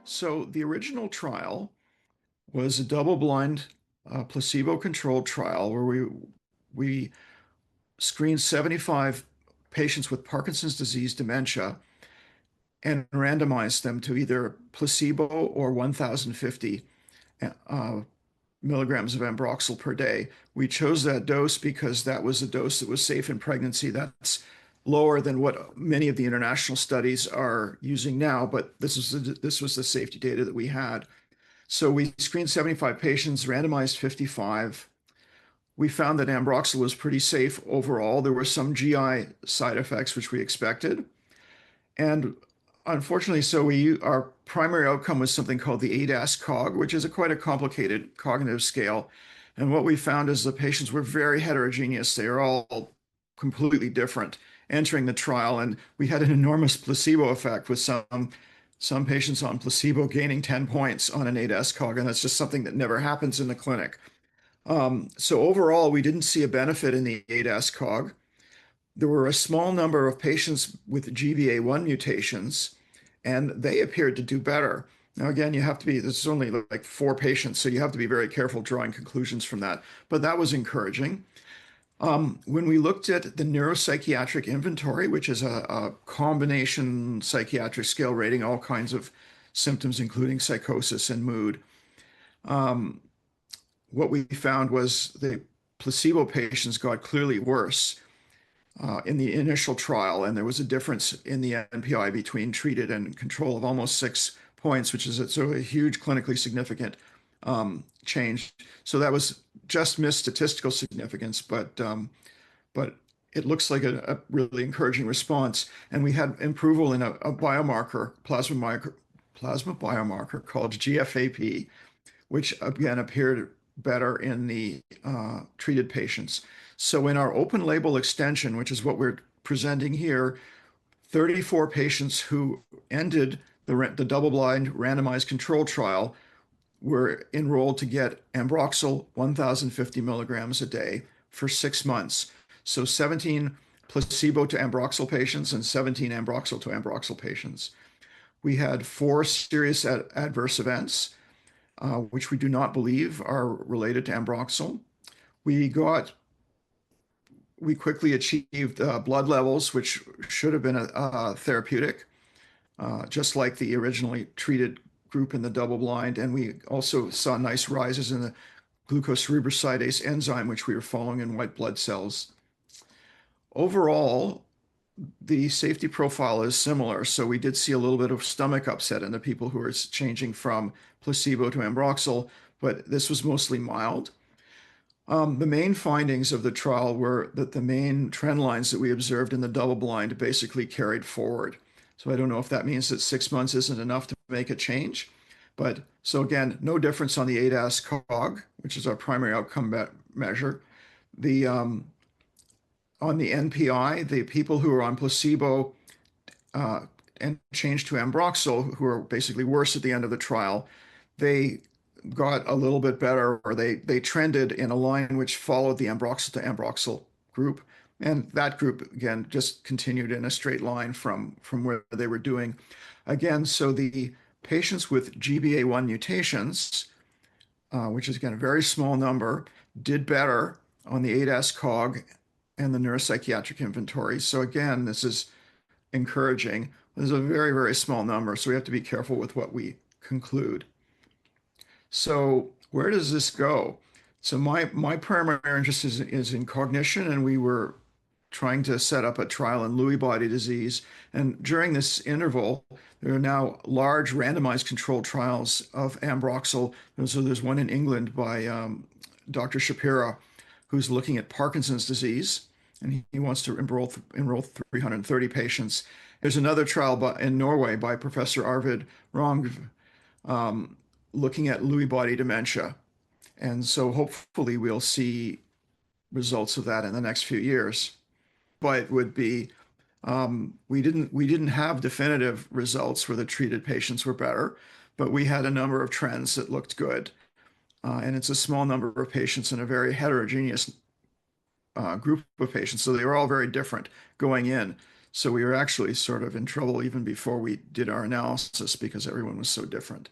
So the original trial was a double-blind, placebo-controlled trial where we screened 75 patients with Parkinson's disease dementia and randomized them to either placebo or 1,050 uh, milligrams of Ambroxol per day. We chose that dose because that was a dose that was safe in pregnancy. That's lower than what many of the international studies are using now, but this was the safety data that we had. So we screened 75 patients, randomized 55. We found that Ambroxol was pretty safe overall. There were some GI side effects, which we expected. And unfortunately, our primary outcome was something called the ADAS-Cog, which is quite a complicated cognitive scale. And what we found is the patients were very heterogeneous. They are all completely different entering the trial. And we had an enormous placebo effect with some patients on placebo gaining 10 points on an ADAS-Cog. And that's just something that never happens in the clinic. So overall, we didn't see a benefit in the ADAS-Cog. There were a small number of patients with GBA1 mutations, and they appeared to do better. Now, again, this is only like 4 patients, so you have to be very careful drawing conclusions from that. But that was encouraging. When we looked at the neuropsychiatric inventory, which is a combination psychiatric scale rating all kinds of symptoms, including psychosis and mood, what we found was the placebo patients got clearly worse in the initial trial, and there was a difference in the NPI between treated and control of almost 6 points, which is a huge clinically significant change. So that was just missed statistical significance, but it looks like a really encouraging response. And we had approval in a biomarker, plasma biomarker called GFAP, which again appeared better in the treated patients. So in our open label extension, which is what we're presenting here, 34 patients who ended the double-blind randomized control trial were enrolled to get Ambroxol 1,050 milligrams a day for 6 months. So 17 placebo to Ambroxol patients and 17 Ambroxol to Ambroxol patients. We had 4 serious adverse events, which we do not believe are related to Ambroxol. We quickly achieved blood levels, which should have been a therapeutic, just like the originally treated group in the double blind. And we also saw nice rises in the glucose cerebrosidase enzyme, which we were following in white blood cells. Overall, the safety profile is similar. So we did see a little bit of stomach upset in the people who are changing from placebo to Ambroxol, but this was mostly mild. The main findings of the trial were that the main trend lines that we observed in the double blind basically carried forward. So I don't know if that means that 6 months isn't enough to make a change. But so again, no difference on the ADAS-Cog, which is our primary outcome measure. The On the NPI, the people who are on placebo and changed to Ambroxol, who are basically worse at the end of the trial, they got a little bit better, or they trended in a line which followed the Ambroxol to Ambroxol group. And that group, again, just continued in a straight line from where they were doing. Again, so the patients with GBA1 mutations, which is, again, a very small number, did better on the ADAS-Cog and the neuropsychiatric inventory. So again, this is encouraging. This is a very, very small number, so we have to be careful with what we conclude. So where does this go? So my primary interest is in cognition, and we were trying to set up a trial in Lewy body disease. And during this interval, there are now large randomized controlled trials of Ambroxol. And so there's one in England by Dr. Shapira, who's looking at Parkinson's disease, and he wants to enroll 330 patients. There's another trial in Norway by Professor Arvid Rong, looking at Lewy body dementia. And so hopefully we'll see results of that in the next few years. But it would be, we didn't have definitive results where the treated patients were better, but we had a number of trends that looked good. And it's a small number of patients in a very heterogeneous group of patients. So they were all very different going in. So we were actually sort of in trouble even before we did our analysis because everyone was so different.